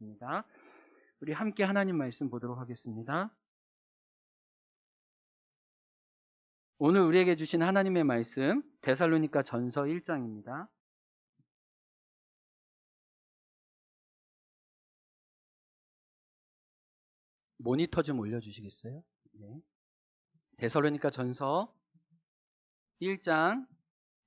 하겠습니다. 우리 함께 하나님 말씀 보도록 하겠습니다. 오늘 우리에게 주신 하나님의 말씀 데살로니가 전서 1장입니다. 모니터 좀 올려주시겠어요? 네. 데살로니가 전서 1장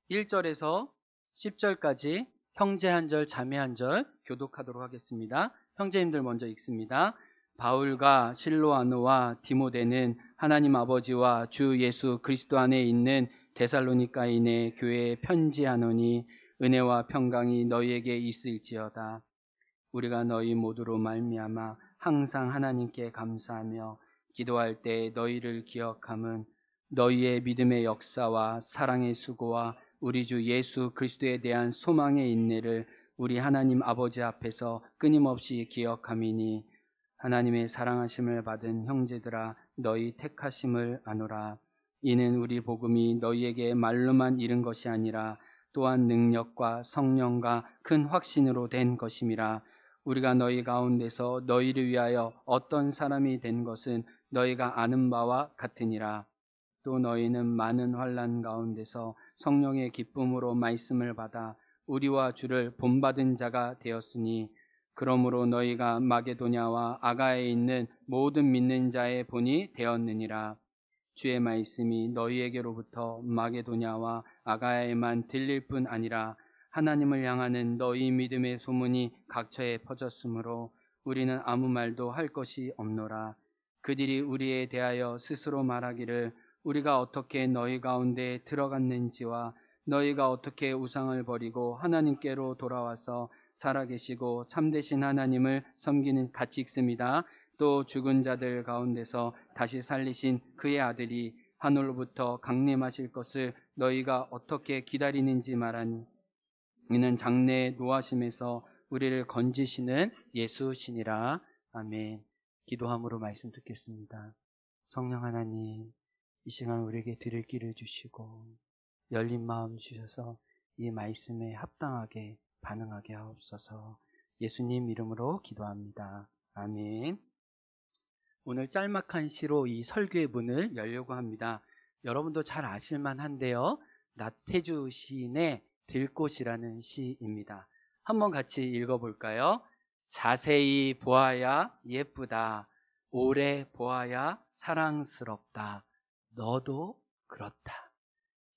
1절에서 10절까지 형제 한 절, 자매 한 절 교독하도록 하겠습니다. 형제님들 먼저 읽습니다. 바울과 실로아노와 디모데는 하나님 아버지와 주 예수 그리스도 안에 있는 데살로니가인의 교회에 편지하노니 은혜와 평강이 너희에게 있을지어다. 우리가 너희 모두로 말미암아 항상 하나님께 감사하며 기도할 때 너희를 기억함은 너희의 믿음의 역사와 사랑의 수고와 우리 주 예수 그리스도에 대한 소망의 인내를 우리 하나님 아버지 앞에서 끊임없이 기억함이니 하나님의 사랑하심을 받은 형제들아 너희 택하심을 아노라. 이는 우리 복음이 너희에게 말로만 이른 것이 아니라 또한 능력과 성령과 큰 확신으로 된 것임이라. 우리가 너희 가운데서 너희를 위하여 어떤 사람이 된 것은 너희가 아는 바와 같으니라. 또 너희는 많은 환난 가운데서 성령의 기쁨으로 말씀을 받아 우리와 주를 본받은 자가 되었으니 그러므로 너희가 마게도냐와 아가에 있는 모든 믿는 자의 본이 되었느니라. 주의 말씀이 너희에게로부터 마게도냐와 아가야에만 들릴 뿐 아니라 하나님을 향하는 너희 믿음의 소문이 각처에 퍼졌으므로 우리는 아무 말도 할 것이 없노라. 그들이 우리에 대하여 스스로 말하기를 우리가 어떻게 너희 가운데 들어갔는지와 너희가 어떻게 우상을 버리고 하나님께로 돌아와서 살아계시고 참되신 하나님을 섬기는 같이 읽습니다. 또 죽은 자들 가운데서 다시 살리신 그의 아들이 하늘로부터 강림하실 것을 너희가 어떻게 기다리는지 말하니 이는 장래의 노하심에서 우리를 건지시는 예수시니라. 아멘. 기도함으로 말씀 듣겠습니다. 성령 하나님, 이 시간 우리에게 들을 길을 주시고 열린 마음 주셔서 이 말씀에 합당하게 반응하게 하옵소서. 예수님 이름으로 기도합니다. 아멘. 오늘 짤막한 시로 이 설교의 문을 열려고 합니다. 여러분도 잘 아실만 한데요. 나태주 시인의 들꽃이라는 시입니다. 한번 같이 읽어볼까요? 자세히 보아야 예쁘다. 오래 보아야 사랑스럽다. 너도 그렇다.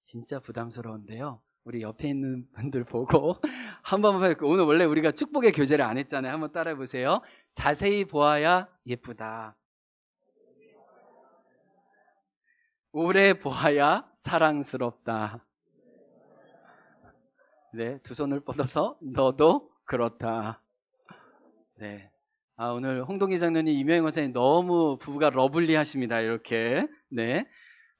진짜 부담스러운데요. 우리 옆에 있는 분들 보고 한번 오늘 원래 우리가 축복의 교제를 안 했잖아요. 한번 따라해 보세요. 자세히 보아야 예쁘다. 오래 보아야 사랑스럽다. 네, 두 손을 뻗어서 너도 그렇다. 네. 오늘 홍동기 장로님, 이명희 원사님 너무 부부가 러블리하십니다. 이렇게. 네.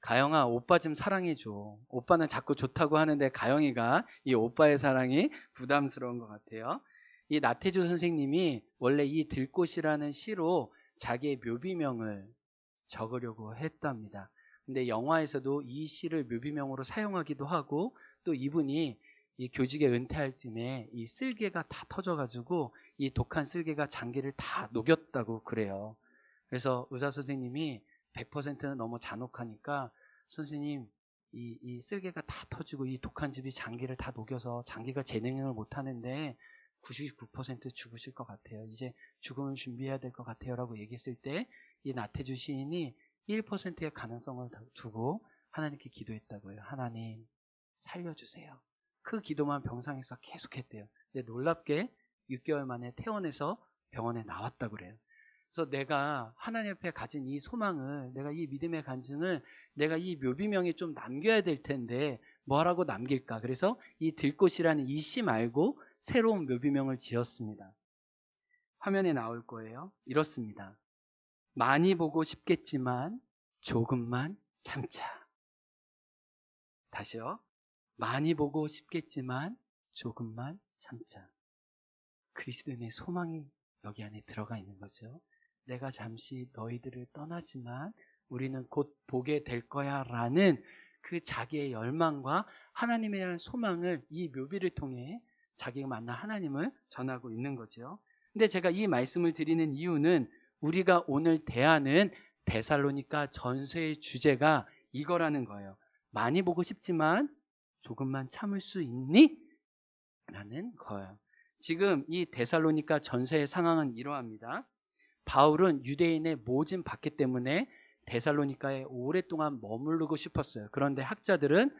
가영아, 오빠 좀 사랑해줘. 오빠는 자꾸 좋다고 하는데 가영이가 이 오빠의 사랑이 부담스러운 것 같아요. 이 나태주 선생님이 원래 이 들꽃이라는 시로 자기의 묘비명을 적으려고 했답니다. 근데 영화에서도 이 시를 묘비명으로 사용하기도 하고 또 이분이 이 교직에 은퇴할 쯤에 이 쓸개가 다 터져가지고 이 독한 쓸개가 장기를 다 녹였다고 그래요. 그래서 의사 선생님이 100%는 너무 잔혹하니까 선생님 이 쓸개가 다 터지고 이 독한 즙이 장기를 다 녹여서 장기가 재능을 못하는데 99% 죽으실 것 같아요. 이제 죽음을 준비해야 될 것 같아요 라고 얘기했을 때 이 나태주 시인이 1%의 가능성을 두고 하나님께 기도했다고요. 하나님 살려주세요. 그 기도만 병상에서 계속했대요. 근데 놀랍게 6개월 만에 퇴원해서 병원에 나왔다고 그래요. 그래서 내가 하나님 앞에 가진 이 소망을, 내가 이 믿음의 간증을 내가 이 묘비명에 좀 남겨야 될 텐데 뭐라고 남길까? 그래서 이 들꽃이라는 이 시 말고 새로운 묘비명을 지었습니다. 화면에 나올 거예요. 이렇습니다. 많이 보고 싶겠지만 조금만 참자. 다시요. 많이 보고 싶겠지만 조금만 참자. 그리스도인의 소망이 여기 안에 들어가 있는 거죠. 내가 잠시 너희들을 떠나지만 우리는 곧 보게 될 거야 라는 그 자기의 열망과 하나님에 대한 소망을 이 묘비를 통해 자기가 만난 하나님을 전하고 있는 거죠. 근데 제가 이 말씀을 드리는 이유는 우리가 오늘 대하는 데살로니가 전서의 주제가 이거라는 거예요. 많이 보고 싶지만 조금만 참을 수 있니? 라는 거예요. 지금 이 데살로니가 전서의 상황은 이러합니다. 바울은 유대인의 모진 받기 때문에 데살로니가에 오랫동안 머무르고 싶었어요. 그런데 학자들은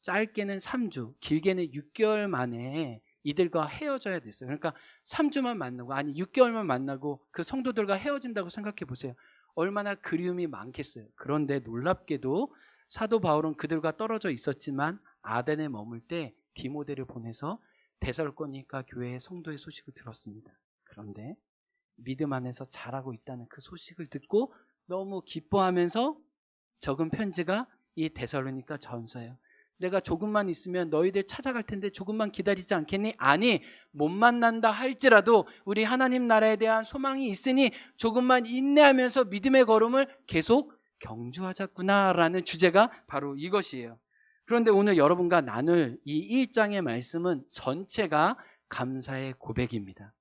짧게는 3주, 길게는 6개월 만에 이들과 헤어져야 됐어요. 그러니까 3주만 만나고, 아니 6개월만 만나고 그 성도들과 헤어진다고 생각해 보세요. 얼마나 그리움이 많겠어요. 그런데 놀랍게도 사도 바울은 그들과 떨어져 있었지만 아덴에 머물 때 디모데를 보내서 데살로니가 교회의 성도의 소식을 들었습니다. 그런데 믿음 안에서 자라고 있다는 그 소식을 듣고 너무 기뻐하면서 적은 편지가 이 데살로니가 전서예요. 내가 조금만 있으면 너희들 찾아갈 텐데 조금만 기다리지 않겠니? 아니, 못 만난다 할지라도 우리 하나님 나라에 대한 소망이 있으니 조금만 인내하면서 믿음의 걸음을 계속 경주하자꾸나라는 주제가 바로 이것이에요. 그런데 오늘 여러분과 나눌 이 1장의 말씀은 전체가 감사의 고백입니다.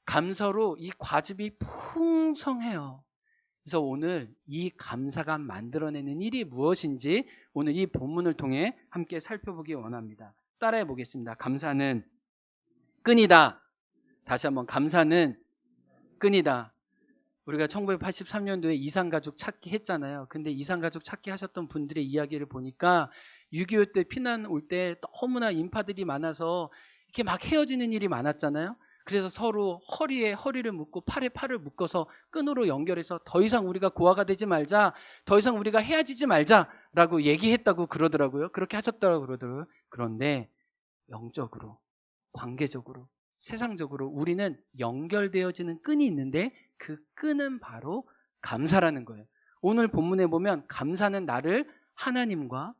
감사로 이 과즙이 풍성해요. 그래서 오늘 이 감사가 만들어내는 일이 무엇인지 오늘 이 본문을 통해 함께 살펴보기 원합니다. 따라해 보겠습니다. 감사는 끈이다. 다시 한번, 감사는 끈이다. 우리가 1983년도에 이산가족 찾기 했잖아요. 근데 이산가족 찾기 하셨던 분들의 이야기를 보니까 6.25 때 피난 올 때 너무나 인파들이 많아서 이렇게 막 헤어지는 일이 많았잖아요. 그래서 서로 허리에 허리를 묶고 팔에 팔을 묶어서 끈으로 연결해서 더 이상 우리가 고아가 되지 말자, 더 이상 우리가 헤어지지 말자라고 얘기했다고 그러더라고요. 그렇게 하셨다고 그러더라고요. 그런데 영적으로, 관계적으로, 세상적으로 우리는 연결되어지는 끈이 있는데 그 끈은 바로 감사라는 거예요. 오늘 본문에 보면 감사는 나를 하나님과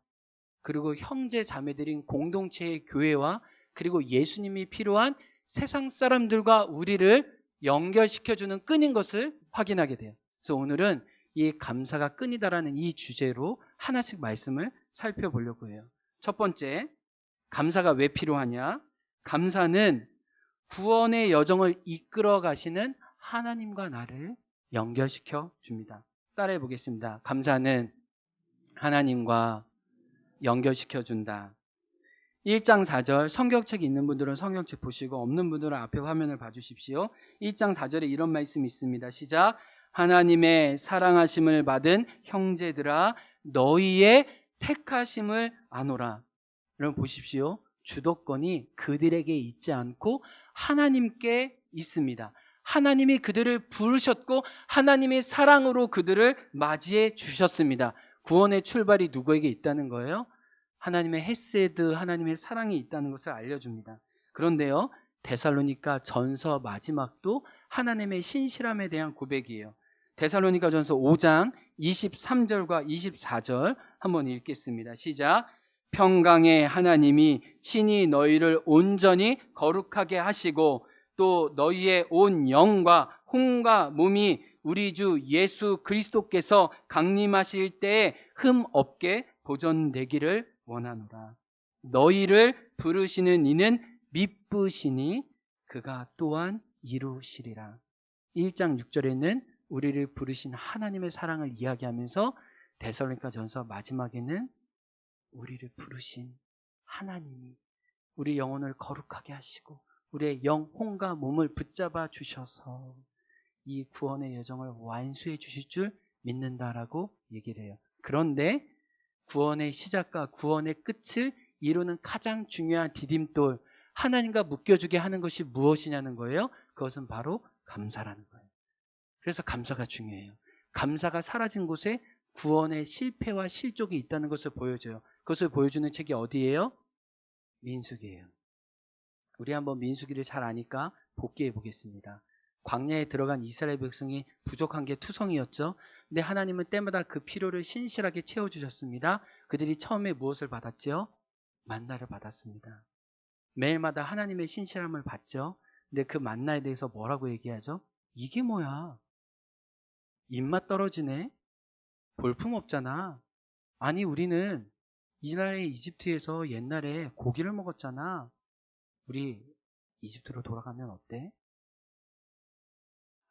그리고 형제 자매들인 공동체의 교회와 그리고 예수님이 필요한 세상 사람들과 우리를 연결시켜주는 끈인 것을 확인하게 돼요. 그래서 오늘은 이 감사가 끈이다라는 이 주제로 하나씩 말씀을 살펴보려고 해요. 첫 번째, 감사가 왜 필요하냐? 감사는 구원의 여정을 이끌어 가시는 하나님과 나를 연결시켜 줍니다. 따라해 보겠습니다. 감사는 하나님과 연결시켜 준다. 1장 4절, 성경책 있는 분들은 성경책 보시고 없는 분들은 앞에 화면을 봐주십시오. 1장 4절에 이런 말씀이 있습니다. 시작. 하나님의 사랑하심을 받은 형제들아 너희의 택하심을 아노라. 여러분 보십시오. 주도권이 그들에게 있지 않고 하나님께 있습니다. 하나님이 그들을 부르셨고 하나님의 사랑으로 그들을 맞이해 주셨습니다. 구원의 출발이 누구에게 있다는 거예요? 하나님의 헤세드, 하나님의 사랑이 있다는 것을 알려줍니다. 그런데요, 데살로니가 전서 마지막도 하나님의 신실함에 대한 고백이에요. 데살로니가 전서 5장 23절과 24절 한번 읽겠습니다. 시작. 평강의 하나님이 친히 너희를 온전히 거룩하게 하시고 또 너희의 온 영과 혼과 몸이 우리 주 예수 그리스도께서 강림하실 때에 흠 없게 보존되기를 원하노라. 너희를 부르시는 이는 미쁘시니 그가 또한 이루시리라. 1장 6절에는 우리를 부르신 하나님의 사랑을 이야기하면서 데살로니가 전서 마지막에는 우리를 부르신 하나님이 우리 영혼을 거룩하게 하시고 우리의 영혼과 몸을 붙잡아 주셔서 이 구원의 여정을 완수해 주실 줄 믿는다라고 얘기를 해요. 그런데 구원의 시작과 구원의 끝을 이루는 가장 중요한 디딤돌, 하나님과 묶여주게 하는 것이 무엇이냐는 거예요. 그것은 바로 감사라는 거예요. 그래서 감사가 중요해요. 감사가 사라진 곳에 구원의 실패와 실족이 있다는 것을 보여줘요. 그것을 보여주는 책이 어디예요? 민수기예요. 우리 한번 민수기를 잘 아니까 복기해 보겠습니다. 광야에 들어간 이스라엘 백성이 부족한 게 투성이었죠. 근데 하나님은 때마다 그 필요를 신실하게 채워주셨습니다. 그들이 처음에 무엇을 받았죠? 만나를 받았습니다. 매일마다 하나님의 신실함을 받죠. 근데 그 만나에 대해서 뭐라고 얘기하죠? 이게 뭐야? 입맛 떨어지네? 볼품 없잖아. 아니 우리는 이스라엘 이집트에서 옛날에 고기를 먹었잖아. 우리 이집트로 돌아가면 어때?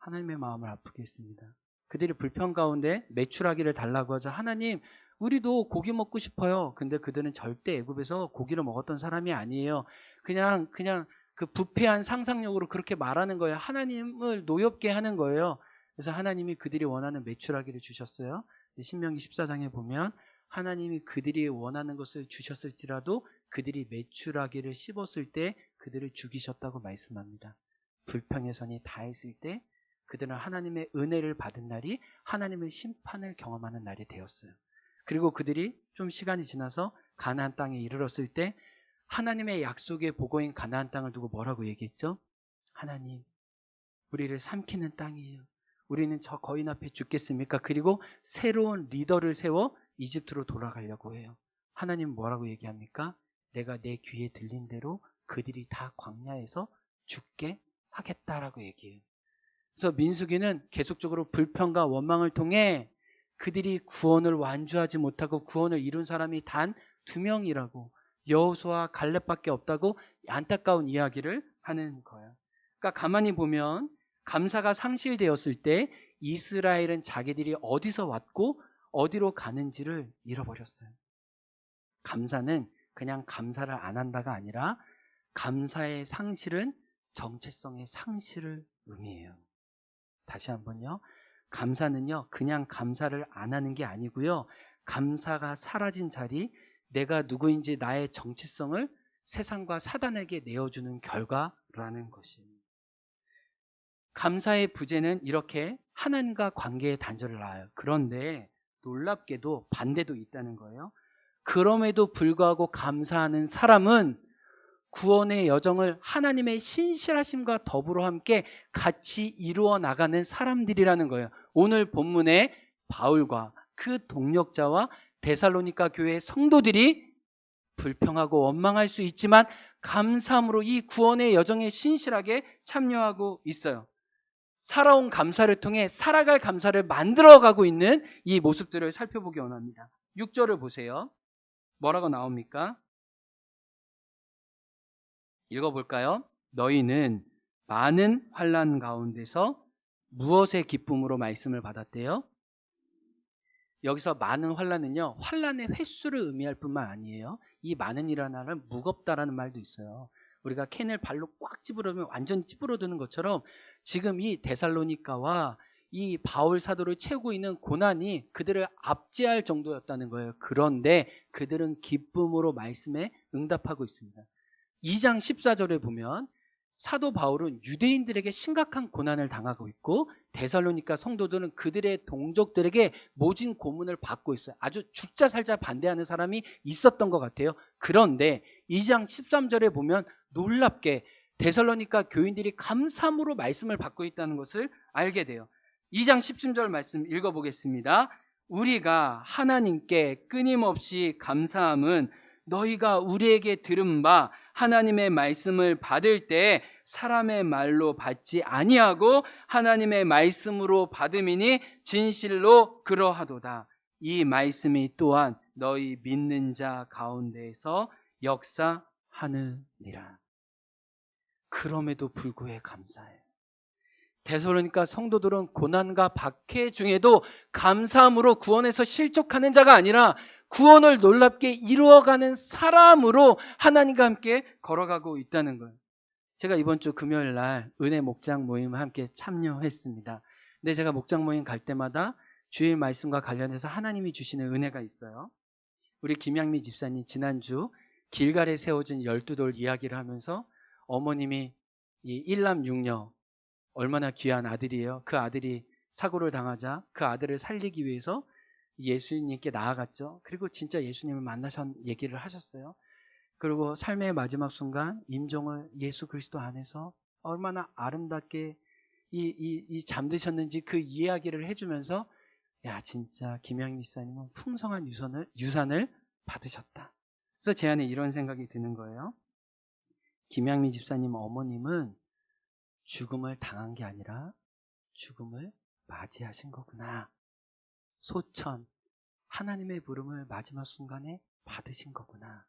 하나님의 마음을 아프게 했습니다. 그들이 불평 가운데 메추라기를 달라고 하자 하나님 우리도 고기 먹고 싶어요. 근데 그들은 절대 애굽에서 고기를 먹었던 사람이 아니에요. 그냥 그 부패한 상상력으로 그렇게 말하는 거예요. 하나님을 노엽게 하는 거예요. 그래서 하나님이 그들이 원하는 메추라기를 주셨어요. 신명기 14장에 보면 하나님이 그들이 원하는 것을 주셨을지라도 그들이 메추라기를 씹었을 때 그들을 죽이셨다고 말씀합니다. 불평의 선이 다했을 때 그들은 하나님의 은혜를 받은 날이 하나님의 심판을 경험하는 날이 되었어요. 그리고 그들이 좀 시간이 지나서 가나안 땅에 이르렀을 때 하나님의 약속의 보고인 가나안 땅을 두고 뭐라고 얘기했죠? 하나님, 우리를 삼키는 땅이에요. 우리는 저 거인 앞에 죽겠습니까? 그리고 새로운 리더를 세워 이집트로 돌아가려고 해요. 하나님 뭐라고 얘기합니까? 내가 내 귀에 들린 대로 그들이 다 광야에서 죽게 하겠다라고 얘기해요. 그래서 민수기는 계속적으로 불평과 원망을 통해 그들이 구원을 완주하지 못하고 구원을 이룬 사람이 단 2명이라고 여호수아와 갈렙밖에 없다고 안타까운 이야기를 하는 거예요. 그러니까 가만히 보면 감사가 상실되었을 때 이스라엘은 자기들이 어디서 왔고 어디로 가는지를 잃어버렸어요. 감사는 그냥 감사를 안 한다가 아니라 감사의 상실은 정체성의 상실을 의미해요. 다시 한번요. 감사는요, 그냥 감사를 안 하는 게 아니고요. 감사가 사라진 자리, 내가 누구인지 나의 정체성을 세상과 사단에게 내어주는 결과라는 것입니다. 감사의 부재는 이렇게 하나님과 관계의 단절을 낳아요. 그런데 놀랍게도 반대도 있다는 거예요. 그럼에도 불구하고 감사하는 사람은 구원의 여정을 하나님의 신실하심과 더불어 함께 같이 이루어 나가는 사람들이라는 거예요. 오늘 본문의 바울과 그 동력자와 데살로니가 교회의 성도들이 불평하고 원망할 수 있지만 감사함으로 이 구원의 여정에 신실하게 참여하고 있어요. 살아온 감사를 통해 살아갈 감사를 만들어가고 있는 이 모습들을 살펴보기 원합니다. 6절을 보세요. 뭐라고 나옵니까? 읽어볼까요? 너희는 많은 환난 가운데서 무엇의 기쁨으로 말씀을 받았대요? 여기서 많은 환난은요, 환난의 횟수를 의미할 뿐만 아니에요. 이 많은이라는 말은 무겁다라는 말도 있어요. 우리가 캔을 발로 꽉 집으려면 완전 찌부러드는 것처럼 지금 이 데살로니가와 이 바울 사도를 채우고 있는 고난이 그들을 압제할 정도였다는 거예요. 그런데 그들은 기쁨으로 말씀에 응답하고 있습니다. 2장 14절에 보면 사도 바울은 유대인들에게 심각한 고난을 당하고 있고 데살로니가 성도들은 그들의 동족들에게 모진 고문을 받고 있어요. 아주 죽자 살자 반대하는 사람이 있었던 것 같아요. 그런데 2장 13절에 보면 놀랍게 데살로니가 교인들이 감사함으로 말씀을 받고 있다는 것을 알게 돼요. 2장 17절 말씀 읽어보겠습니다. 우리가 하나님께 끊임없이 감사함은 너희가 우리에게 들은 바 하나님의 말씀을 받을 때 사람의 말로 받지 아니하고 하나님의 말씀으로 받음이니 진실로 그러하도다. 이 말씀이 또한 너희 믿는 자 가운데에서 역사하느니라. 그럼에도 불구하고 감사해요. 데살로니가 성도들은 고난과 박해 중에도 감사함으로 구원에서 실족하는 자가 아니라 구원을 놀랍게 이루어가는 사람으로 하나님과 함께 걸어가고 있다는 거예요. 제가 이번 주 금요일 날 은혜 목장 모임에 함께 참여했습니다. 근데 제가 목장 모임 갈 때마다 주의 말씀과 관련해서 하나님이 주시는 은혜가 있어요. 우리 김양미 집사님 지난주 길갈에 세워진 12돌 이야기를 하면서 어머님이 이 일남 육녀 얼마나 귀한 아들이에요. 그 아들이 사고를 당하자 그 아들을 살리기 위해서 예수님께 나아갔죠. 그리고 진짜 예수님을 만나서 얘기를 하셨어요. 그리고 삶의 마지막 순간 임종을 예수 그리스도 안에서 얼마나 아름답게 이 잠드셨는지 그 이야기를 해주면서 야 진짜 김양미 집사님은 풍성한 유산을 받으셨다. 그래서 제 안에 이런 생각이 드는 거예요. 김양미 집사님 어머님은 죽음을 당한 게 아니라 죽음을 맞이하신 거구나. 소천, 하나님의 부름을 마지막 순간에 받으신 거구나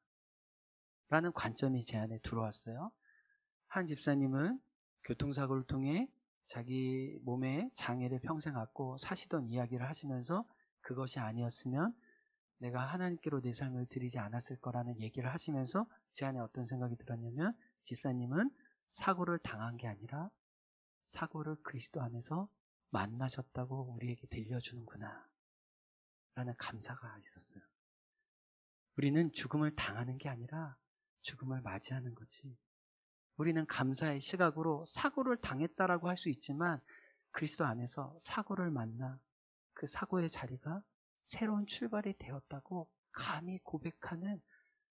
라는 관점이 제 안에 들어왔어요. 한 집사님은 교통사고를 통해 자기 몸에 장애를 평생 갖고 사시던 이야기를 하시면서 그것이 아니었으면 내가 하나님께로 내 삶을 드리지 않았을 거라는 얘기를 하시면서 제 안에 어떤 생각이 들었냐면, 집사님은 사고를 당한 게 아니라 사고를 그리스도 안에서 만나셨다고 우리에게 들려주는구나 라는 감사가 있었어요. 우리는 죽음을 당하는 게 아니라 죽음을 맞이하는 거지. 우리는 감사의 시각으로 사고를 당했다라고 할 수 있지만 그리스도 안에서 사고를 만나 그 사고의 자리가 새로운 출발이 되었다고 감히 고백하는,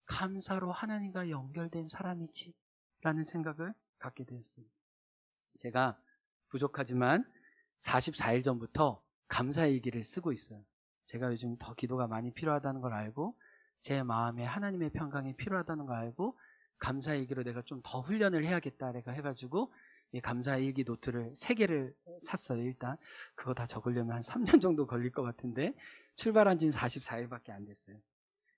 감사로 하나님과 연결된 사람이지 라는 생각을 갖게 되었어요. 제가 부족하지만 44일 전부터 감사일기를 쓰고 있어요. 제가 요즘 더 기도가 많이 필요하다는 걸 알고 제 마음에 하나님의 평강이 필요하다는 걸 알고 감사일기로 내가 좀 더 훈련을 해야겠다 내가 해가지고 이 감사일기 노트를 3개를 샀어요. 일단 그거 다 적으려면 한 3년 정도 걸릴 것 같은데 출발한 지는 44일밖에 안 됐어요.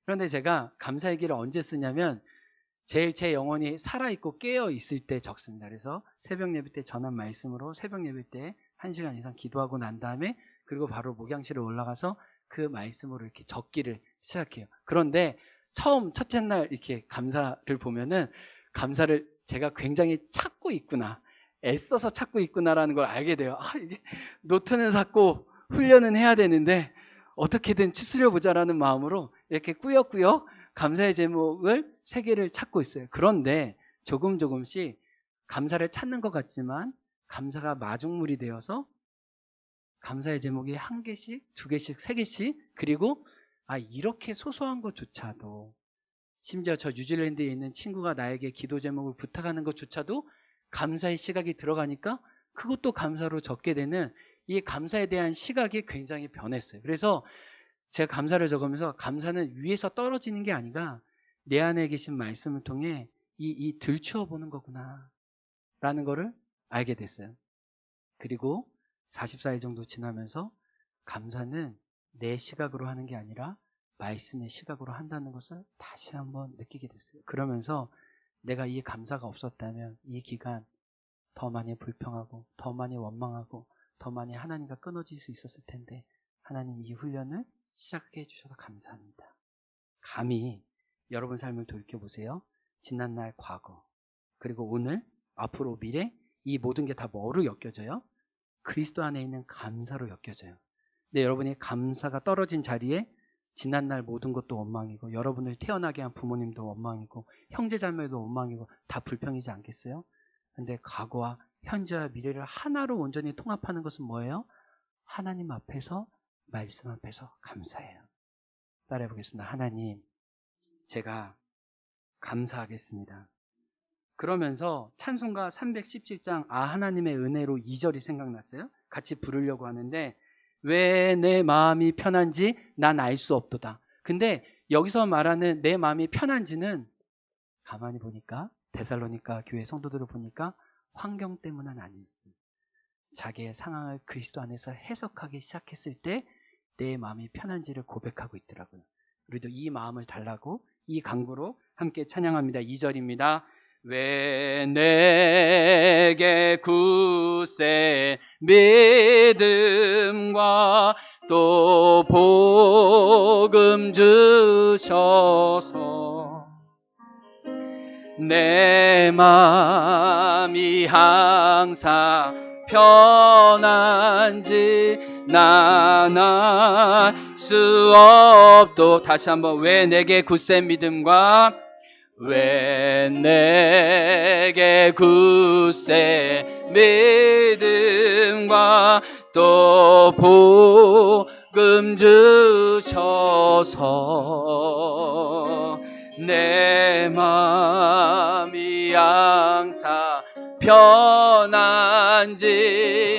그런데 제가 감사일기를 언제 쓰냐면 제일 제 영혼이 살아있고 깨어있을 때 적습니다. 그래서 새벽 예배 때 전한 말씀으로 새벽 예배 때 1시간 이상 기도하고 난 다음에 그리고 바로 목양실에 올라가서 그 말씀으로 이렇게 적기를 시작해요. 그런데 처음 첫째 날 이렇게 감사를 보면은 감사를 제가 굉장히 찾고 있구나, 애써서 찾고 있구나라는 걸 알게 돼요. 이게 노트는 샀고 훈련은 해야 되는데 어떻게든 추스려 보자라는 마음으로 이렇게 꾸역꾸역 감사의 제목을 3개를 찾고 있어요. 그런데 조금씩 감사를 찾는 것 같지만 감사가 마중물이 되어서 감사의 제목이 1개씩, 2개씩, 3개씩, 그리고 이렇게 소소한 것조차도, 심지어 저 뉴질랜드에 있는 친구가 나에게 기도 제목을 부탁하는 것조차도 감사의 시각이 들어가니까 그것도 감사로 적게 되는, 이 감사에 대한 시각이 굉장히 변했어요. 그래서 제가 감사를 적으면서 감사는 위에서 떨어지는 게 아니라 내 안에 계신 말씀을 통해 이 들추어 보는 거구나 라는 거를 알게 됐어요. 그리고 44일 정도 지나면서 감사는 내 시각으로 하는 게 아니라 말씀의 시각으로 한다는 것을 다시 한번 느끼게 됐어요. 그러면서 내가 이 감사가 없었다면 이 기간 더 많이 불평하고 더 많이 원망하고 더 많이 하나님과 끊어질 수 있었을 텐데 하나님 이 훈련을 시작해 주셔서 감사합니다. 감히 여러분 삶을 돌이켜보세요. 지난날 과거 그리고 오늘 앞으로 미래, 이 모든 게 다 뭐로 엮여져요? 그리스도 안에 있는 감사로 엮여져요. 근데 여러분이 감사가 떨어진 자리에 지난날 모든 것도 원망이고 여러분을 태어나게 한 부모님도 원망이고 형제자매도 원망이고 다 불평이지 않겠어요? 근데 과거와 현재와 미래를 하나로 온전히 통합하는 것은 뭐예요? 하나님 앞에서, 말씀 앞에서 감사해요. 따라해 보겠습니다. 하나님, 제가 감사하겠습니다. 그러면서 찬송가 317장 하나님의 은혜로 2절이 생각났어요. 같이 부르려고 하는데, 왜 내 마음이 편한지 난 알 수 없도다. 근데 여기서 말하는 내 마음이 편한지는 가만히 보니까 데살로니가 교회 성도들을 보니까 환경 때문은 아니었어요. 자기의 상황을 그리스도 안에서 해석하기 시작했을 때 내 마음이 편한지를 고백하고 있더라고요. 우리도 이 마음을 달라고 이 강구로 함께 찬양합니다. 2절입니다. 왜 내게 굳세 믿음과 또 복음 주셔서 내 마음이 항상 편한지 난 알 수 없도. 다시 한번. 왜 내게 굳센 믿음과 왜 내게 굳센 믿음과 또 복음 주셔서 내 마음이 항상 편한지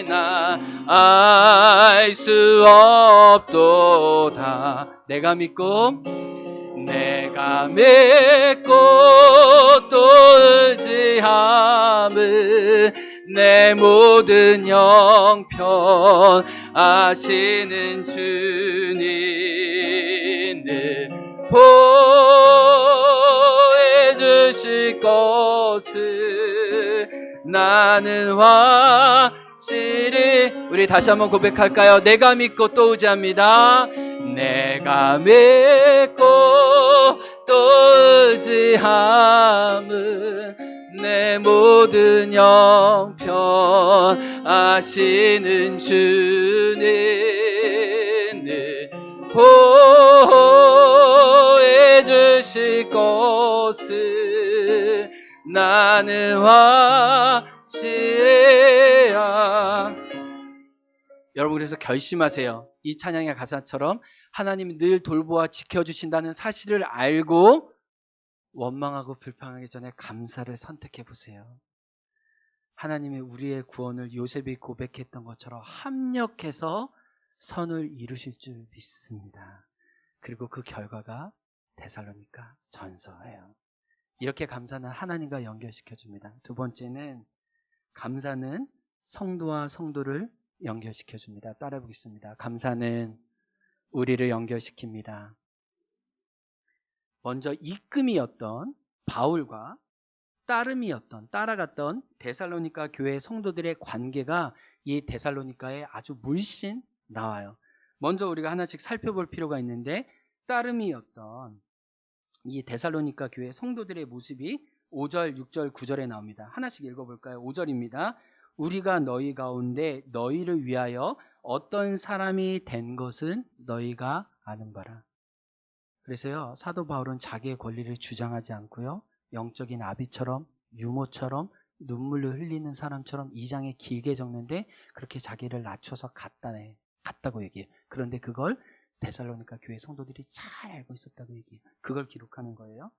나 알 수 없도다. 내가 믿고 또 의지함은 내 모든 형편 아시는 주님을 보여주실 것을 나는 우리 다시 한번 고백할까요? 내가 믿고 또 의지합니다. 내가 믿고 또 의지함은 내 모든 형편 아시는 주님 늘 보호해 주실 것을 나는 확실해야. 여러분, 그래서 결심하세요. 이 찬양의 가사처럼 하나님이 늘 돌보아 지켜주신다는 사실을 알고 원망하고 불평하기 전에 감사를 선택해 보세요. 하나님이 우리의 구원을 요셉이 고백했던 것처럼 합력해서 선을 이루실 줄 믿습니다. 그리고 그 결과가 데살로니가 전서예요. 이렇게 감사는 하나님과 연결시켜 줍니다. 두 번째는 감사는 성도와 성도를 연결시켜 줍니다. 따라해 보겠습니다. 감사는 우리를 연결시킵니다. 먼저 이끔이었던 바울과 따라갔던 데살로니가 교회 성도들의 관계가 이 데살로니가에 아주 물씬 나와요. 먼저 우리가 하나씩 살펴볼 필요가 있는데, 따름이었던 이 데살로니가 교회 성도들의 모습이 5절, 6절, 9절에 나옵니다. 하나씩 읽어볼까요? 5절입니다. 우리가 너희 가운데 너희를 위하여 어떤 사람이 된 것은 너희가 아는 바라. 그래서요, 사도 바울은 자기의 권리를 주장하지 않고요, 영적인 아비처럼, 유모처럼, 눈물을 흘리는 사람처럼 2장에 길게 적는데 그렇게 자기를 낮춰서 갔다고 얘기해요. 그런데 그걸 데살로니가 교회 성도들이 잘 알고 있었다고 얘기해요. 그걸 기록하는 거예요.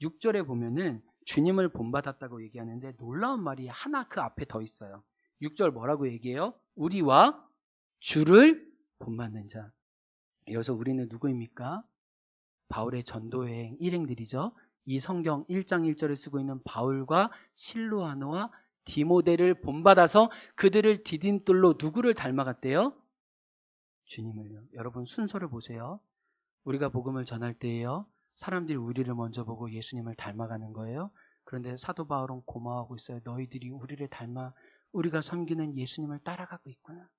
6절에 보면은 주님을 본받았다고 얘기하는데 놀라운 말이 하나 그 앞에 더 있어요. 6절 뭐라고 얘기해요? 우리와 주를 본받는 자. 여기서 우리는 누구입니까? 바울의 전도여행 일행들이죠. 이 성경 1장 1절을 쓰고 있는 바울과 실루아노와 디모데를 본받아서 그들을 디딤돌로 누구를 닮아갔대요? 주님을요. 여러분, 순서를 보세요. 우리가 복음을 전할 때에요, 사람들이 우리를 먼저 보고 예수님을 닮아가는 거예요. 그런데 사도 바울은 고마워하고 있어요. 너희들이 우리를 닮아 우리가 섬기는 예수님을 따라가고 있구나.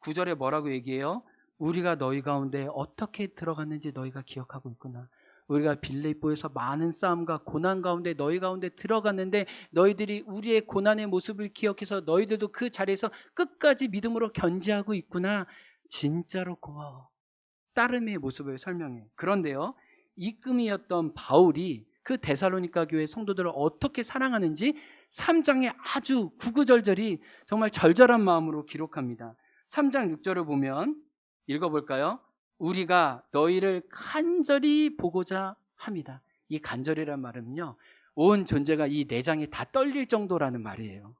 9절에 뭐라고 얘기해요? 우리가 너희 가운데 어떻게 들어갔는지 너희가 기억하고 있구나. 우리가 빌립보에서 많은 싸움과 고난 가운데 너희 가운데 들어갔는데 너희들이 우리의 고난의 모습을 기억해서 너희들도 그 자리에서 끝까지 믿음으로 견지하고 있구나. 진짜로 고마워. 따름의 모습을 설명해. 그런데요, 이끔이었던 바울이 그 데살로니가 교회 성도들을 어떻게 사랑하는지 3장에 아주 구구절절히 정말 절절한 마음으로 기록합니다. 3장 6절을 보면 읽어볼까요? 우리가 너희를 간절히 보고자 합니다. 이 간절이란 말은요, 온 존재가 이 내장이 다 떨릴 정도라는 말이에요.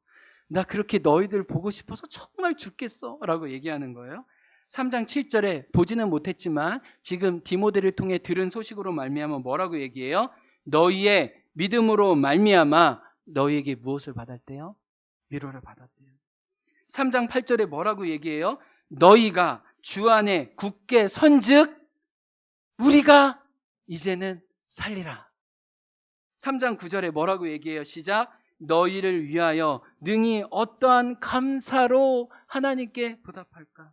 나 그렇게 너희들 보고 싶어서 정말 죽겠어 라고 얘기하는 거예요. 3장 7절에 보지는 못했지만 지금 디모데를 통해 들은 소식으로 말미암아 뭐라고 얘기해요? 너희의 믿음으로 말미암아 너희에게 무엇을 받았대요? 위로를 받았대요. 3장 8절에 뭐라고 얘기해요? 너희가 주 안에 굳게 선즉 우리가 이제는 살리라. 3장 9절에 뭐라고 얘기해요? 시작. 너희를 위하여 능히 어떠한 감사로 하나님께 보답할까?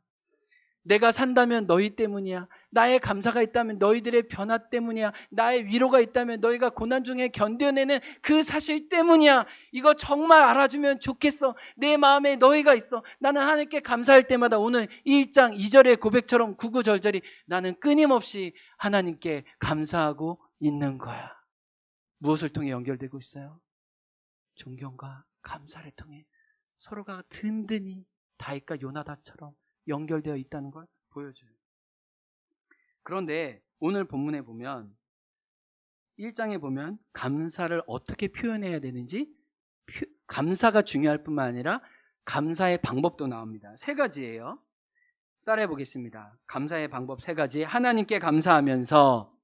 내가 산다면 너희 때문이야. 나의 감사가 있다면 너희들의 변화 때문이야. 나의 위로가 있다면 너희가 고난 중에 견뎌내는 그 사실 때문이야. 이거 정말 알아주면 좋겠어. 내 마음에 너희가 있어. 나는 하나님께 감사할 때마다 오늘 1장 2절의 고백처럼 구구절절히 나는 끊임없이 하나님께 감사하고 있는 거야. 무엇을 통해 연결되고 있어요? 존경과 감사를 통해 서로가 든든히 다윗과 요나단처럼 연결되어 있다는 걸 보여줘요. 그런데 오늘 본문에 보면 1장에 보면 감사를 어떻게 표현해야 되는지, 감사가 중요할 뿐만 아니라 감사의 방법도 나옵니다. 3가지예요. 따라해 보겠습니다. 감사의 방법 3가지. 하나님께 감사하면서,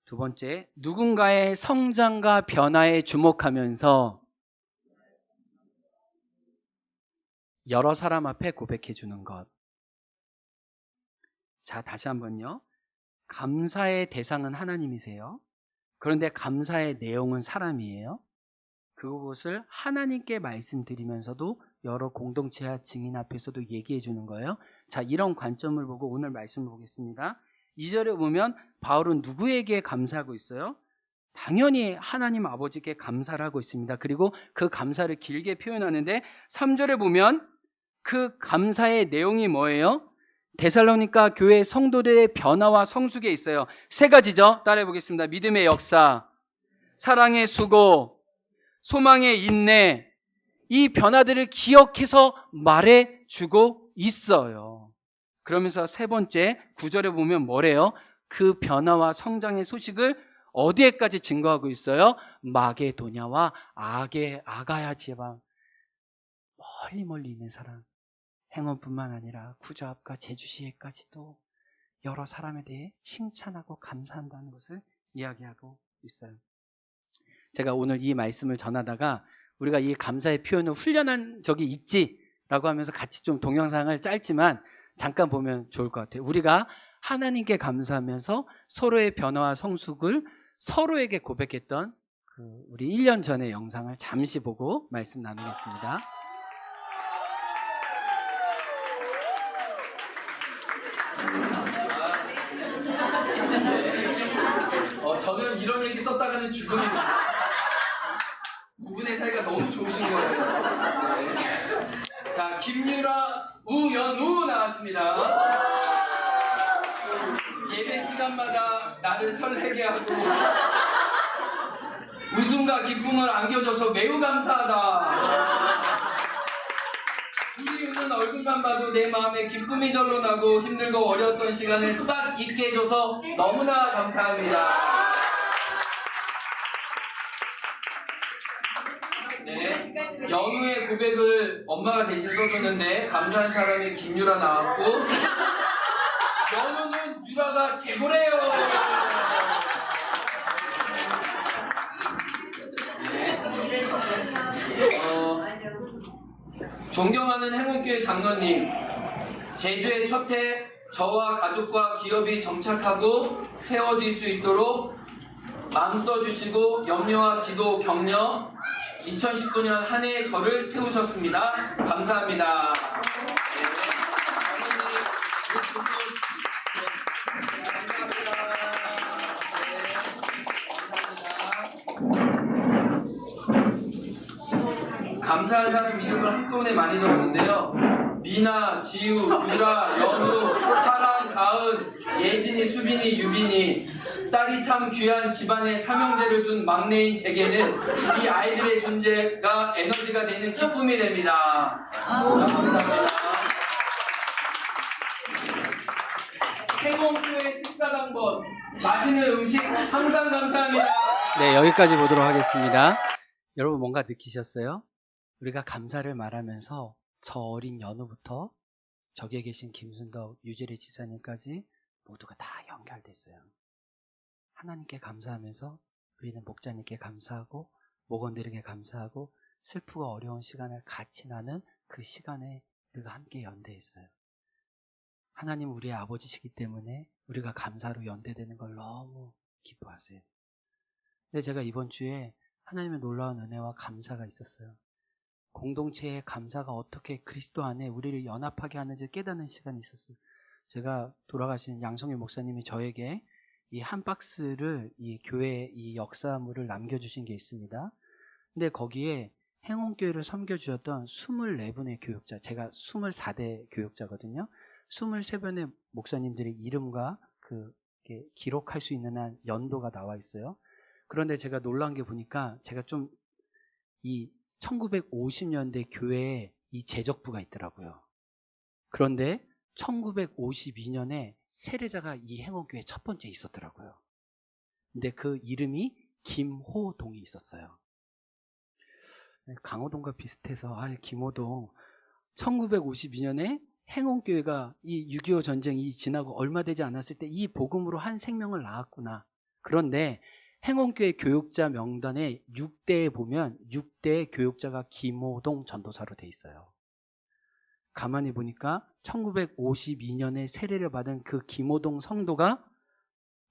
두 번째, 누군가의 성장과 변화에 주목하면서 여러 사람 앞에 고백해 주는 것. 자, 다시 한번요. 감사의 대상은 하나님이세요. 그런데 감사의 내용은 사람이에요. 그것을 하나님께 말씀드리면서도 여러 공동체와 증인 앞에서도 얘기해 주는 거예요. 자, 이런 관점을 보고 오늘 말씀을 보겠습니다. 2절에 보면 바울은 누구에게 감사하고 있어요? 당연히 하나님 아버지께 감사를 하고 있습니다. 그리고 그 감사를 길게 표현하는데 3절에 보면 그 감사의 내용이 뭐예요? 데살로니가 교회 성도들의 변화와 성숙에 있어요. 세 가지죠. 따라해 보겠습니다. 믿음의 역사, 사랑의 수고, 소망의 인내. 이 변화들을 기억해서 말해주고 있어요. 그러면서 세 번째 9절에 보면 뭐래요? 그 변화와 성장의 소식을 어디에까지 증거하고 있어요? 마게도냐와 아가야 지방, 멀리 있는 사람, 행원뿐만 아니라 구좌합과 제주시에까지도 여러 사람에 대해 칭찬하고 감사한다는 것을 이야기하고 있어요. 제가 오늘 이 말씀을 전하다가 우리가 이 감사의 표현을 훈련한 적이 있지? 라고 하면서 같이 좀 동영상을 짧지만 잠깐 보면 좋을 것 같아요. 우리가 하나님께 감사하면서 서로의 변화와 성숙을 서로에게 고백했던 우리 1년 전의 영상을 잠시 보고 말씀 나누겠습니다. 저는 이런 얘기 썼다가는 죽음입니다. 두 분의 사이가 너무 좋으신 거예요. 네. 자, 김유라, 우연우 나왔습니다. 예배 시간마다 나를 설레게 하고 웃음과 기쁨을 안겨줘서 매우 감사하다. 둘이 웃는 얼굴만 봐도 내 마음에 기쁨이 절로 나고 힘들고 어려웠던 시간을 싹 잊게 해줘서 너무나 감사합니다. 네, 연우의 고백을 엄마가 대신 써줬는데 감사한 사람이 김유라 나왔고 연우는 유라가 최고래요. 네. 존경하는 행운교회 장로님, 제주의 첫 해 저와 가족과 기업이 정착하고 세워질 수 있도록 마음 써주시고 염려와 기도 격려 2019년 한 해의 저를 세우셨습니다. 감사합니다. 감사한 사람 이름을 한꺼번에 많이 적었는데요. 미나, 지우, 유라, 연우, 사랑, 아은, 예진이, 수빈이, 유빈이, 딸이 참 귀한 집안에 삼형제를 둔 막내인 제게는 이 아이들의 존재가 에너지가 되는 기쁨이 됩니다. 감사합니다. 행운교회 식사당번 맛있는 음식 항상 감사합니다. 네, 여기까지 보도록 하겠습니다. 여러분 뭔가 느끼셨어요? 우리가 감사를 말하면서 저 어린 연우부터 저기에 계신 김순덕, 유재리 지사님까지 모두가 다 연결됐어요. 하나님께 감사하면서 우리는 목자님께 감사하고 목원들에게 감사하고 슬프고 어려운 시간을 같이 나눈 그 시간에 우리가 함께 연대했어요. 하나님 우리의 아버지시기 때문에 우리가 감사로 연대되는 걸 너무 기뻐하세요. 근데 제가 이번 주에 하나님의 놀라운 은혜와 감사가 있었어요. 공동체의 감사가 어떻게 그리스도 안에 우리를 연합하게 하는지 깨닫는 시간이 있었어요. 제가 돌아가신 양성일 목사님이 저에게 이 한 박스를 이 교회 이 역사물을 남겨주신 게 있습니다. 근데 거기에 행운교회를 섬겨주셨던 24분의 교육자, 제가 24대 교육자거든요. 23분의 목사님들의 이름과 기록할 수 있는 한 연도가 나와 있어요. 그런데 제가 놀란 게 보니까 제가 좀 이 1950년대 교회에 이 제적부가 있더라고요. 그런데 1952년에 세례자가 이 행운교회 첫 번째 있었더라고요. 근데 그 이름이 김호동이 있었어요. 강호동과 비슷해서 김호동 1952년에 행운교회가 이 6.25 전쟁이 지나고 얼마 되지 않았을 때 이 복음으로 한 생명을 낳았구나. 그런데 행운교회 교육자 명단에 6대에 보면 6대 교육자가 김호동 전도사로 돼 있어요. 가만히 보니까 1952년에 세례를 받은 그 김호동 성도가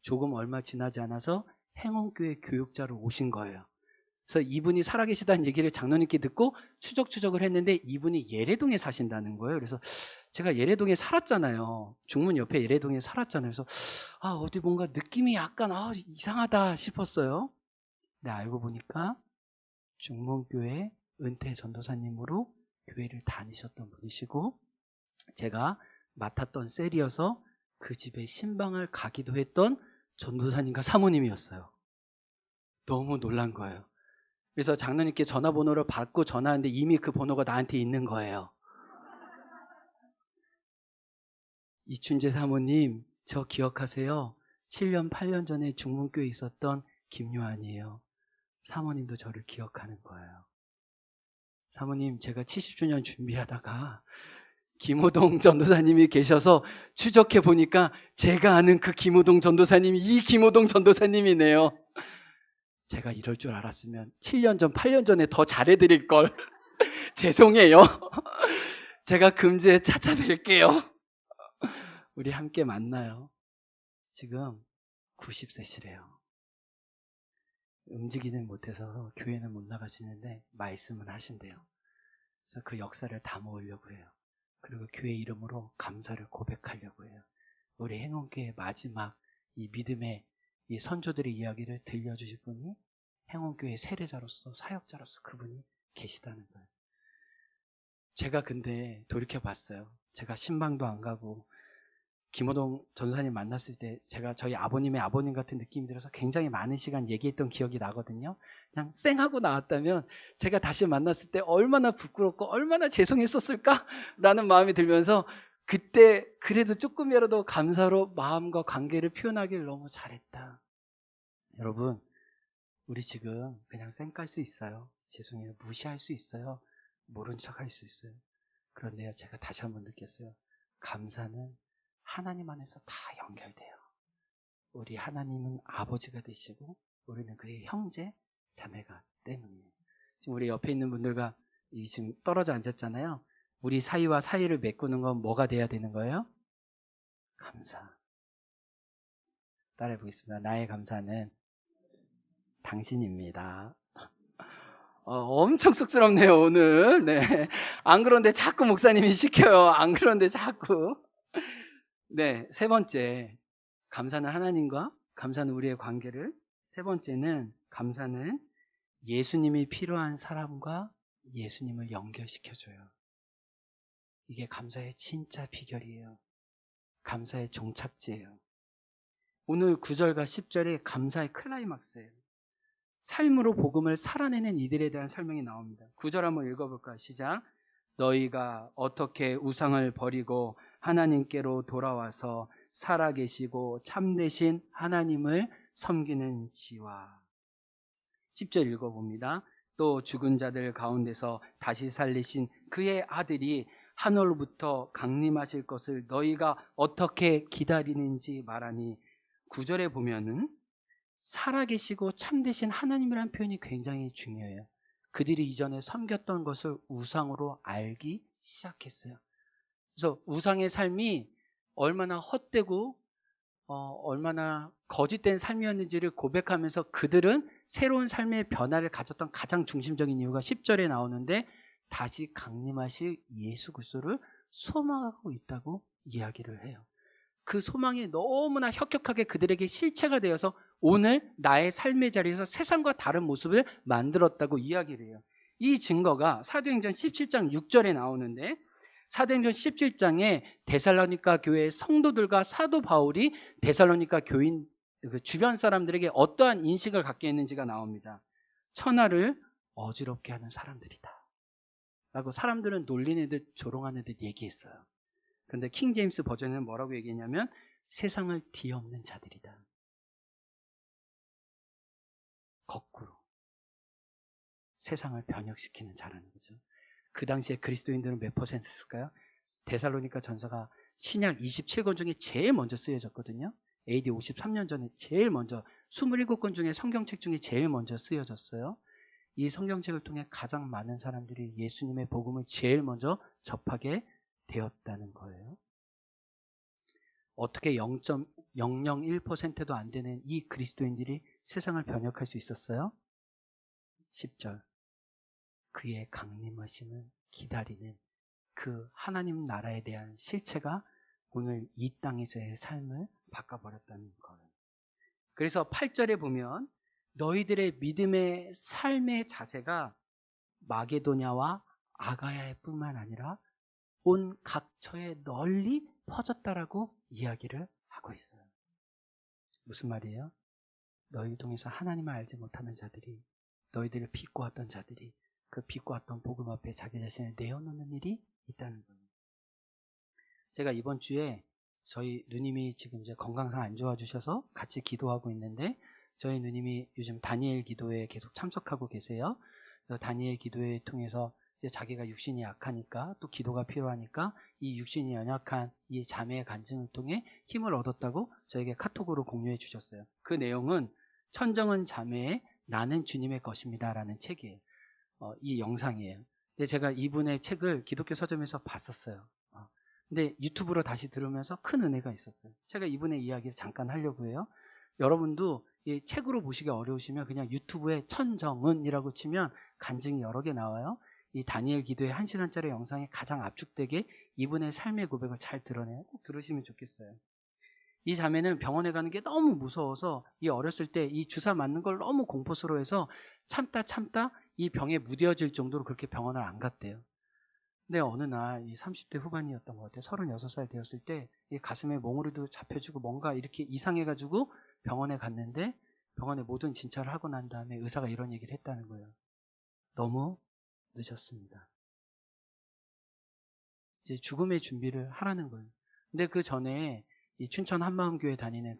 조금 얼마 지나지 않아서 행운교회 교육자로 오신 거예요. 그래서 이분이 살아계시다는 얘기를 장로님께 듣고 추적을 했는데 이분이 예래동에 사신다는 거예요. 그래서 제가 예래동에 살았잖아요. 중문 옆에 예래동에 살았잖아요. 그래서 어디 뭔가 느낌이 약간 이상하다 싶었어요. 근데 알고 보니까 중문교회 은퇴 전도사님으로 교회를 다니셨던 분이시고 제가 맡았던 셀이어서 그 집에 신방을 가기도 했던 전도사님과 사모님이었어요. 너무 놀란 거예요. 그래서 장로님께 전화번호를 받고 전화하는데 이미 그 번호가 나한테 있는 거예요. 이춘재 사모님, 저 기억하세요? 7년, 8년 전에 중문교에 있었던 김요한이에요. 사모님도 저를 기억하는 거예요. 사모님, 제가 70주년 준비하다가 김호동 전도사님이 계셔서 추적해 보니까 제가 아는 그 김호동 전도사님이 이 김호동 전도사님이네요. 제가 이럴 줄 알았으면 7년 전, 8년 전에 더 잘해드릴 걸. 죄송해요. 제가 금주에 찾아뵐게요. 우리 함께 만나요. 지금 90세시래요. 움직이는 못해서 교회는 못 나가시는데 말씀은 하신대요. 그래서 그 역사를 다 모으려고 해요. 그리고 교회 이름으로 감사를 고백하려고 해요. 우리 행운교회 마지막 이 믿음의 이 선조들의 이야기를 들려주실 분이 행운교회 세례자로서 사역자로서 그분이 계시다는 거예요. 제가 근데 돌이켜봤어요. 제가 신방도 안 가고 김호동 전도사님 만났을 때 제가 저희 아버님의 아버님 같은 느낌이 들어서 굉장히 많은 시간 얘기했던 기억이 나거든요. 그냥 쌩하고 나왔다면 제가 다시 만났을 때 얼마나 부끄럽고 얼마나 죄송했었을까라는 마음이 들면서 그때 그래도 조금이라도 감사로 마음과 관계를 표현하기를 너무 잘했다. 여러분, 우리 지금 그냥 쌩 깔 수 있어요. 죄송해요. 무시할 수 있어요. 모른 척 할 수 있어요. 그런데요, 제가 다시 한번 느꼈어요. 감사는 하나님 안에서 다 연결돼요. 우리 하나님은 아버지가 되시고 우리는 그의 형제, 자매가 때문이에요. 지금 우리 옆에 있는 분들과 지금 떨어져 앉았잖아요. 우리 사이와 사이를 메꾸는 건 뭐가 돼야 되는 거예요? 감사. 따라해 보겠습니다. 나의 감사는 당신입니다. 엄청 쑥스럽네요, 오늘. 네. 안 그런데 자꾸 목사님이 시켜요. 안 그런데 자꾸. 네. 세 번째. 감사는 하나님과 감사는 우리의 관계를. 세 번째는 감사는 예수님이 필요한 사람과 예수님을 연결시켜줘요. 이게 감사의 진짜 비결이에요. 감사의 종착지예요. 오늘 9절과 10절이 감사의 클라이막스예요. 삶으로 복음을 살아내는 이들에 대한 설명이 나옵니다. 9절 한번 읽어볼까요? 시작. 너희가 어떻게 우상을 버리고 하나님께로 돌아와서 살아계시고 참되신 하나님을 섬기는지와. 10절 읽어봅니다. 또 죽은 자들 가운데서 다시 살리신 그의 아들이 하늘로부터 강림하실 것을 너희가 어떻게 기다리는지 말하니. 9절에 보면은 살아계시고 참되신 하나님이라는 표현이 굉장히 중요해요. 그들이 이전에 섬겼던 것을 우상으로 알기 시작했어요. 그래서 우상의 삶이 얼마나 헛되고 얼마나 거짓된 삶이었는지를 고백하면서 그들은 새로운 삶의 변화를 가졌던 가장 중심적인 이유가 10절에 나오는데 다시 강림하실 예수 그리스도를 소망하고 있다고 이야기를 해요. 그 소망이 너무나 혁혁하게 그들에게 실체가 되어서 오늘 나의 삶의 자리에서 세상과 다른 모습을 만들었다고 이야기를 해요. 이 증거가 사도행전 17장 6절에 나오는데 사도행전 17장에 데살로니가 교회의 성도들과 사도 바울이 데살로니가 교인 그 주변 사람들에게 어떠한 인식을 갖게 했는지가 나옵니다. 천하를 어지럽게 하는 사람들이다 라고 사람들은 놀리는 듯 조롱하는 듯 얘기했어요. 그런데 킹 제임스 버전은 뭐라고 얘기했냐면 세상을 뒤엎는 자들이다. 거꾸로 세상을 변혁시키는 자라는 거죠. 그 당시에 그리스도인들은 몇 퍼센트였을까요? 데살로니가 전서가 신약 27권 중에 제일 먼저 쓰여졌거든요. AD 53년 전에 제일 먼저 27권 중에 성경책 중에 제일 먼저 쓰여졌어요. 이 성경책을 통해 가장 많은 사람들이 예수님의 복음을 제일 먼저 접하게 되었다는 거예요. 어떻게 0.001%도 안 되는 이 그리스도인들이 세상을 변혁할 수 있었어요? 10절. 그의 강림하심을 기다리는 그 하나님 나라에 대한 실체가 오늘 이 땅에서의 삶을 바꿔버렸다는 거예요. 그래서 8절에 보면 너희들의 믿음의 삶의 자세가 마게도냐와 아가야에 뿐만 아니라 온 각처에 널리 퍼졌다라고 이야기를 하고 있어요. 무슨 말이에요? 너희 중에서 하나님을 알지 못하는 자들이, 너희들을 비꼬 왔던 자들이 그 비꼬 왔던 복음 앞에 자기 자신을 내어놓는 일이 있다는 거예요. 제가 이번 주에 저희 누님이 지금 이제 건강상 안 좋아지셔서 같이 기도하고 있는데, 저희 누님이 요즘 다니엘 기도회에 계속 참석하고 계세요. 그래서 다니엘 기도회 통해서 이제 자기가 육신이 약하니까 또 기도가 필요하니까 이 육신이 연약한 이 자매의 간증을 통해 힘을 얻었다고 저에게 카톡으로 공유해 주셨어요. 그 내용은 천정은 자매의 나는 주님의 것입니다 라는 책이에요. 이 영상이에요. 근데 제가 이분의 책을 기독교 서점에서 봤었어요. 근데 유튜브로 다시 들으면서 큰 은혜가 있었어요. 제가 이분의 이야기를 잠깐 하려고 해요. 여러분도 이 책으로 보시기 어려우시면 그냥 유튜브에 천정은이라고 치면 간증이 여러 개 나와요. 이 다니엘 기도의 1시간짜리 영상에 가장 압축되게 이분의 삶의 고백을 잘 드러내요. 꼭 들으시면 좋겠어요. 이 자매는 병원에 가는 게 너무 무서워서 이 어렸을 때 이 주사 맞는 걸 너무 공포스러워해서 참다 이 병에 무뎌질 정도로 그렇게 병원을 안 갔대요. 근데 어느 날 이 30대 후반이었던 것 같아요. 36살 되었을 때 이 가슴에 몽우리도 잡혀주고 뭔가 이렇게 이상해가지고 병원에 갔는데, 병원에 모든 진찰을 하고 난 다음에 의사가 이런 얘기를 했다는 거예요. 너무 늦었습니다. 이제 죽음의 준비를 하라는 거예요. 근데 그 전에 이 춘천 한마음교회 다니는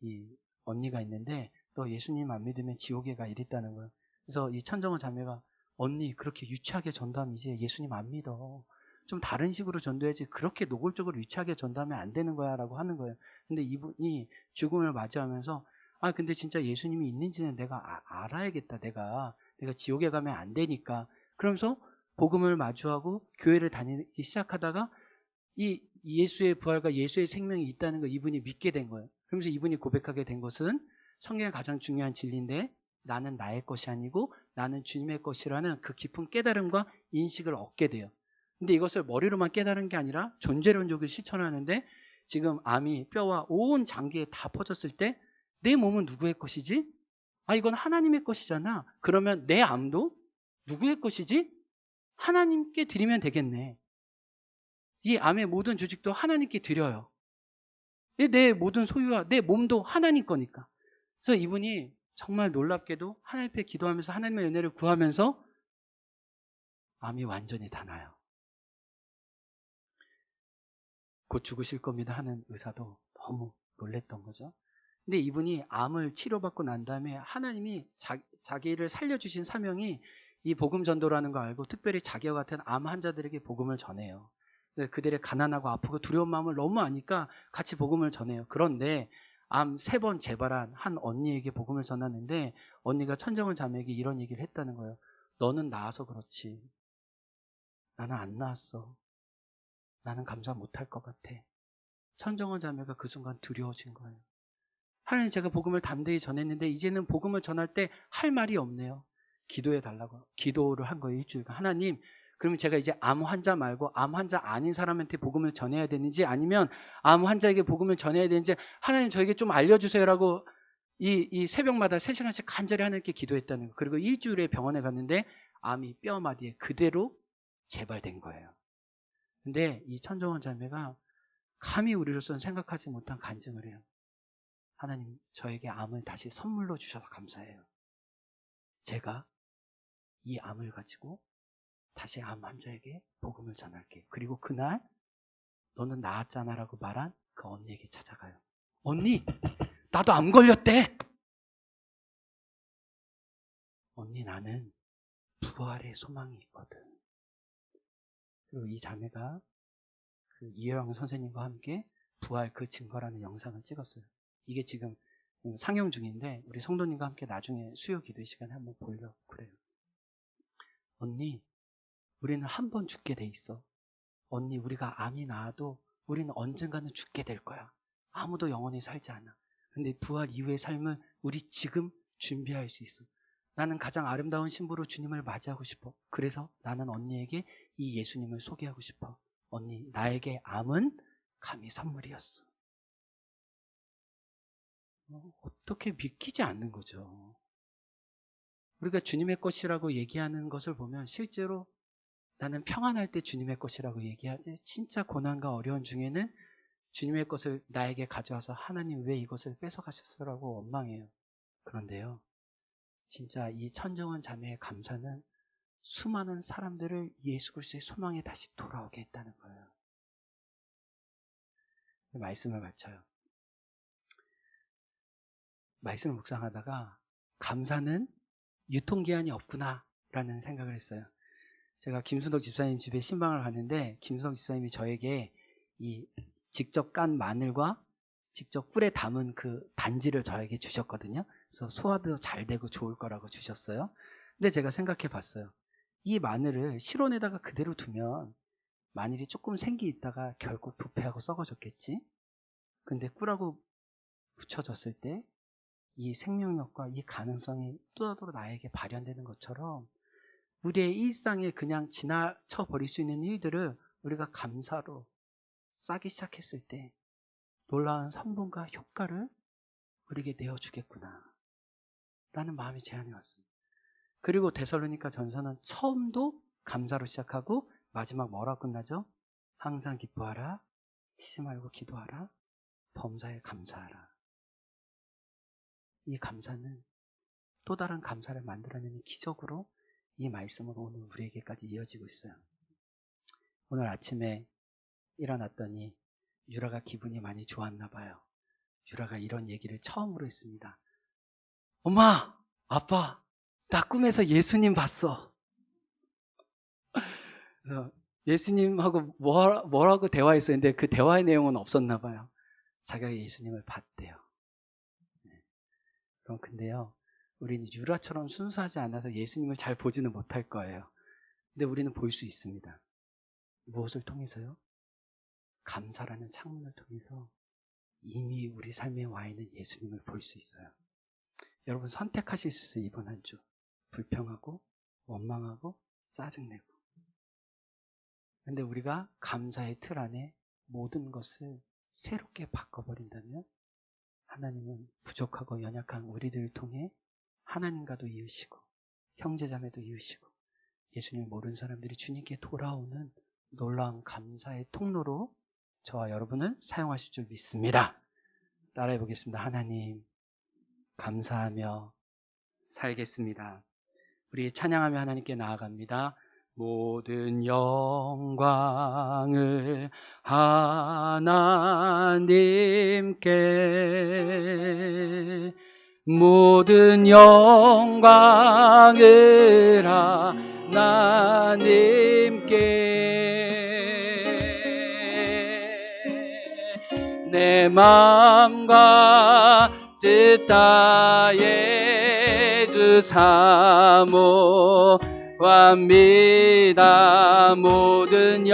이 언니가 있는데, 너 예수님 안 믿으면 지옥에 가 이랬다는 거예요. 그래서 이 천정은 자매가, 언니 그렇게 유치하게 전도하면 이제 예수님 안 믿어. 좀 다른 식으로 전도해야지 그렇게 노골적으로 유치하게 전도하면 안 되는 거야 라고 하는 거예요. 근데 이분이 죽음을 맞이하면서, 근데 진짜 예수님이 있는지는 내가 알아야겠다. 내가 지옥에 가면 안 되니까. 그러면서 복음을 마주하고 교회를 다니기 시작하다가 이 예수의 부활과 예수의 생명이 있다는 걸 이분이 믿게 된 거예요. 그러면서 이분이 고백하게 된 것은 성경의 가장 중요한 진리인데, 나는 나의 것이 아니고 나는 주님의 것이라는 그 깊은 깨달음과 인식을 얻게 돼요. 근데 이것을 머리로만 깨달은 게 아니라 존재론적으로 실천하는데, 지금 암이 뼈와 온 장기에 다 퍼졌을 때 내 몸은 누구의 것이지? 이건 하나님의 것이잖아. 그러면 내 암도 누구의 것이지? 하나님께 드리면 되겠네. 이 암의 모든 조직도 하나님께 드려요. 내 모든 소유와 내 몸도 하나님 거니까. 그래서 이분이 정말 놀랍게도 하나님 앞에 기도하면서 하나님의 은혜를 구하면서 암이 완전히 다 나요. 곧 죽으실 겁니다 하는 의사도 너무 놀랬던 거죠. 근데 이분이 암을 치료받고 난 다음에 하나님이 자기를 살려주신 사명이 이 복음 전도라는 거 알고 특별히 자기와 같은 암 환자들에게 복음을 전해요. 그들의 가난하고 아프고 두려운 마음을 너무 아니까 같이 복음을 전해요. 그런데 암 3번 재발한 한 언니에게 복음을 전하는데, 언니가 천정은 자매에게 이런 얘기를 했다는 거예요. 너는 나아서 그렇지 나는 안 나았어. 나는 감사 못할 것 같아. 천정은 자매가 그 순간 두려워진 거예요. 하나님, 제가 복음을 담대히 전했는데 이제는 복음을 전할 때 할 말이 없네요. 기도해 달라고 기도를 한 거예요. 일주일간. 하나님, 그러면 제가 이제 암 환자 말고 암 환자 아닌 사람한테 복음을 전해야 되는지, 아니면 암 환자에게 복음을 전해야 되는지 하나님 저에게 좀 알려주세요라고 이 새벽마다 3시간씩 간절히 하나님께 기도했다는 거예요. 그리고 일주일에 병원에 갔는데 암이 뼈마디에 그대로 재발된 거예요. 근데 이 천정원 자매가 감히 우리로서는 생각하지 못한 간증을 해요. 하나님, 저에게 암을 다시 선물로 주셔서 감사해요. 제가 이 암을 가지고 다시 암 환자에게 복음을 전할게. 그리고 그날 너는 나았잖아 라고 말한 그 언니에게 찾아가요. 언니, 나도 암 걸렸대. 언니, 나는 부활의 소망이 있거든. 그리고 이 자매가 그 이혜영 선생님과 함께 부활 그 증거라는 영상을 찍었어요. 이게 지금 상영 중인데 우리 성도님과 함께 나중에 수요 기도의 시간에 한번 보려고 그래요. 언니, 우리는 한 번 죽게 돼 있어. 언니, 우리가 암이 나아도 우리는 언젠가는 죽게 될 거야. 아무도 영원히 살지 않아. 근데 부활 이후의 삶은 우리 지금 준비할 수 있어. 나는 가장 아름다운 신부로 주님을 맞이하고 싶어. 그래서 나는 언니에게 이 예수님을 소개하고 싶어. 언니, 나에게 암은 감히 선물이었어. 어떻게 믿기지 않는 거죠. 우리가 주님의 것이라고 얘기하는 것을 보면 실제로 나는 평안할 때 주님의 것이라고 얘기하지, 진짜 고난과 어려운 중에는 주님의 것을 나에게 가져와서 하나님 왜 이것을 뺏어가셨어라고 원망해요. 그런데요, 진짜 이 천정원 자매의 감사는 수많은 사람들을 예수 그리스도의 소망에 다시 돌아오게 했다는 거예요. 말씀을 마쳐요. 말씀을 묵상하다가 감사는 유통기한이 없구나 라는 생각을 했어요. 제가 김순덕 집사님 집에 신방을 갔는데 김순덕 집사님이 저에게 이 직접 깐 마늘과 직접 꿀에 담은 그 단지를 저에게 주셨거든요. 그래서 소화도 잘 되고 좋을 거라고 주셨어요. 근데 제가 생각해 봤어요. 이 마늘을 실온에다가 그대로 두면 마늘이 조금 생기 있다가 결국 부패하고 썩어졌겠지. 근데 꿀하고 붙여졌을 때 이 생명력과 이 가능성이 또다도 나에게 발현되는 것처럼 우리의 일상에 그냥 지나쳐 버릴 수 있는 일들을 우리가 감사로 쌓기 시작했을 때 놀라운 성분과 효과를 우리에게 내어주겠구나 라는 마음이 제안해 왔습니다. 그리고 데살로니가 전서는 처음도 감사로 시작하고 마지막 뭐라고 끝나죠? 항상 기뻐하라, 쉬지 말고 기도하라, 범사에 감사하라. 이 감사는 또 다른 감사를 만들어내는 기적으로 이 말씀은 오늘 우리에게까지 이어지고 있어요. 오늘 아침에 일어났더니 유라가 기분이 많이 좋았나 봐요. 유라가 이런 얘기를 처음으로 했습니다. 엄마, 아빠, 나 꿈에서 예수님 봤어. 그래서 예수님하고 뭐라고 대화했었는데 그 대화의 내용은 없었나 봐요. 자기가 예수님을 봤대요. 그럼 근데요, 우리는 유라처럼 순수하지 않아서 예수님을 잘 보지는 못할 거예요. 근데 우리는 볼 수 있습니다. 무엇을 통해서요? 감사라는 창문을 통해서 이미 우리 삶에 와 있는 예수님을 볼 수 있어요. 여러분 선택하실 수 있어요. 이번 한 주 불평하고 원망하고 짜증내고. 근데 우리가 감사의 틀 안에 모든 것을 새롭게 바꿔버린다면 하나님은 부족하고 연약한 우리들을 통해 하나님과도 이으시고 형제자매도 이으시고 예수님을 모르는 사람들이 주님께 돌아오는 놀라운 감사의 통로로 저와 여러분을 사용하실 줄 믿습니다. 따라해 보겠습니다. 하나님 감사하며 살겠습니다. 우리 찬양하며 하나님께 나아갑니다. 모든 영광을 하나님께, 모든 영광을 하나님께, 내 마음과 뜻 다해 주 사모 합니다. 모든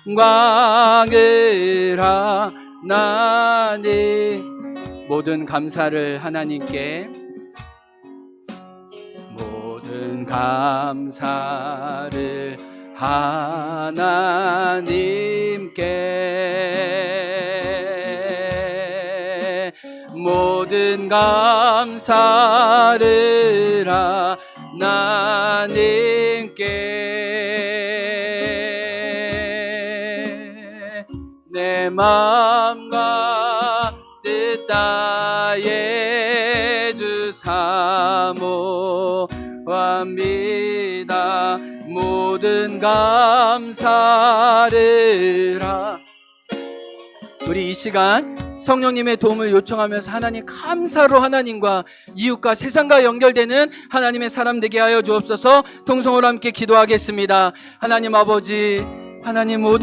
영광을 하나님, 모든 감사를 하나님께, 모든 감사를 하나님께, 모든 감사를 하나님께, 내 마음과 뜻 다해 주 사모합니다. 모든 감사를 우리 이 시간 성령님의 도움을 요청하면서 하나님 감사로 하나님과 이웃과 세상과 연결되는 하나님의 사람 되게 하여 주옵소서. 통성으로 함께 기도하겠습니다. 하나님 아버지, 하나님 모든